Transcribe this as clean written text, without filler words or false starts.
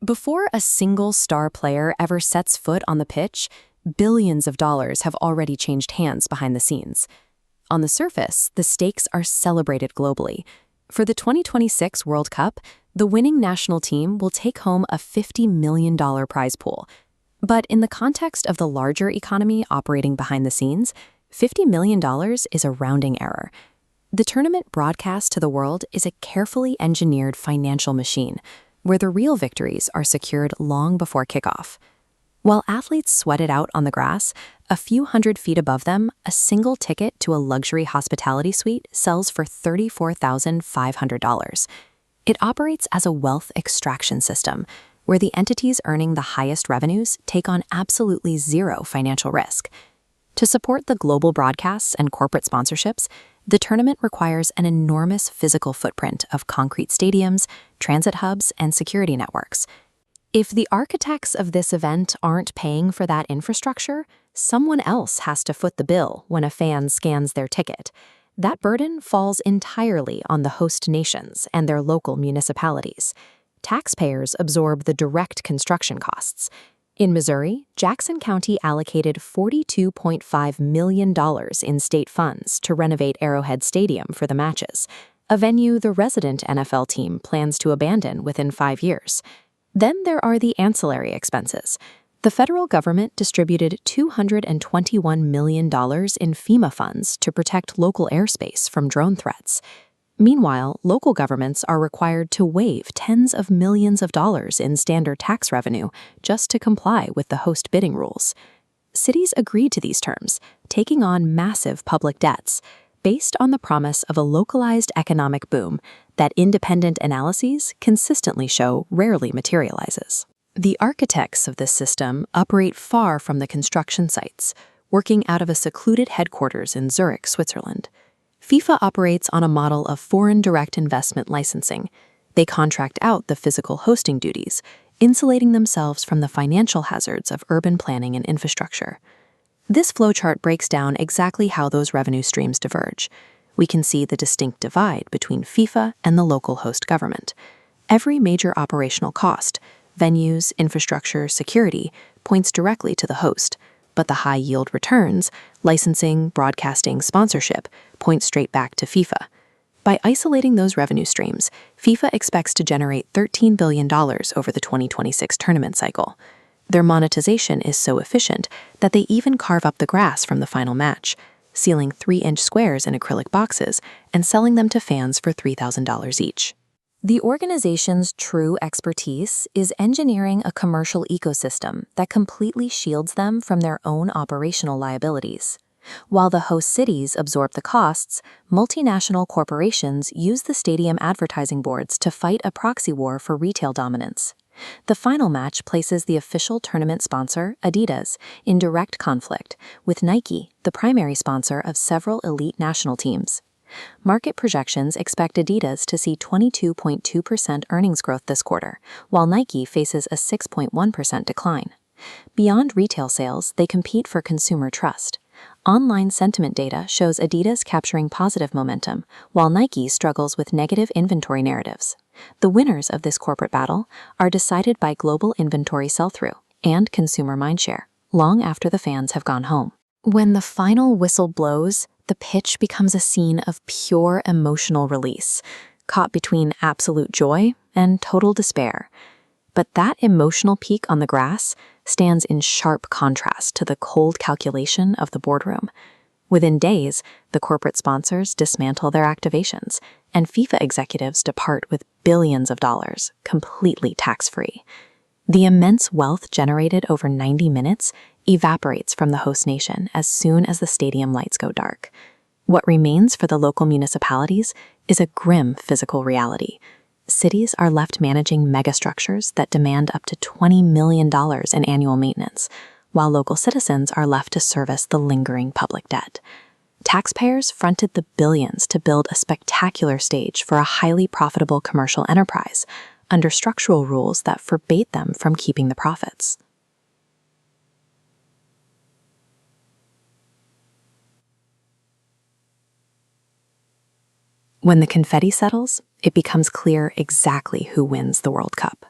Before a single star player ever sets foot on the pitch, billions of dollars have already changed hands behind the scenes. On the surface, the stakes are celebrated globally. For the 2026 World Cup, the winning national team will take home a $50 million prize pool. But in the context of the larger economy operating behind the scenes, $50 million is a rounding error. The tournament broadcast to the world is a carefully engineered financial machine, where the real victories are secured long before kickoff. While athletes sweat it out on the grass, a few hundred feet above them, a single ticket to a luxury hospitality suite sells for $34,500. It operates as a wealth extraction system, where the entities earning the highest revenues take on absolutely zero financial risk. To support the global broadcasts and corporate sponsorships, the tournament requires an enormous physical footprint of concrete stadiums, transit hubs, and security networks. If the architects of this event aren't paying for that infrastructure, someone else has to foot the bill when a fan scans their ticket. That burden falls entirely on the host nations and their local municipalities. Taxpayers absorb the direct construction costs. In Missouri, Jackson County allocated $42.5 million in state funds to renovate Arrowhead Stadium for the matches, a venue the resident NFL team plans to abandon within 5 years. Then there are the ancillary expenses. The federal government distributed $221 million in FEMA funds to protect local airspace from drone threats. Meanwhile, local governments are required to waive tens of millions of dollars in standard tax revenue just to comply with the host bidding rules. Cities agreed to these terms, taking on massive public debts, based on the promise of a localized economic boom that independent analyses consistently show rarely materializes. The architects of this system operate far from the construction sites, working out of a secluded headquarters in Zurich, Switzerland. FIFA operates on a model of foreign direct investment licensing. They contract out the physical hosting duties, insulating themselves from the financial hazards of urban planning and infrastructure. This flowchart breaks down exactly how those revenue streams diverge. We can see the distinct divide between FIFA and the local host government. Every major operational cost, venues, infrastructure, security, points directly to the host, but the high-yield returns, licensing, broadcasting, sponsorship, point straight back to FIFA. By isolating those revenue streams, FIFA expects to generate $13 billion over the 2026 tournament cycle. Their monetization is so efficient that they even carve up the grass from the final match, sealing 3-inch squares in acrylic boxes and selling them to fans for $3,000 each. The organization's true expertise is engineering a commercial ecosystem that completely shields them from their own operational liabilities. While the host cities absorb the costs, multinational corporations use the stadium advertising boards to fight a proxy war for retail dominance. The final match places the official tournament sponsor, Adidas, in direct conflict with Nike, the primary sponsor of several elite national teams. Market projections expect Adidas to see 22.2% earnings growth this quarter, while Nike faces a 6.1% decline. Beyond retail sales, they compete for consumer trust. Online sentiment data shows Adidas capturing positive momentum, while Nike struggles with negative inventory narratives. The winners of this corporate battle are decided by global inventory sell-through and consumer mindshare, long after the fans have gone home. When the final whistle blows, the pitch becomes a scene of pure emotional release, caught between absolute joy and total despair. But that emotional peak on the grass stands in sharp contrast to the cold calculation of the boardroom. Within days, the corporate sponsors dismantle their activations, and FIFA executives depart with billions of dollars, completely tax-free. The immense wealth generated over 90 minutes evaporates from the host nation as soon as the stadium lights go dark. What remains for the local municipalities is a grim physical reality. Cities are left managing megastructures that demand up to $20 million in annual maintenance, while local citizens are left to service the lingering public debt. Taxpayers fronted the billions to build a spectacular stage for a highly profitable commercial enterprise, under structural rules that forbade them from keeping the profits. When the confetti settles, it becomes clear exactly who wins the World Cup.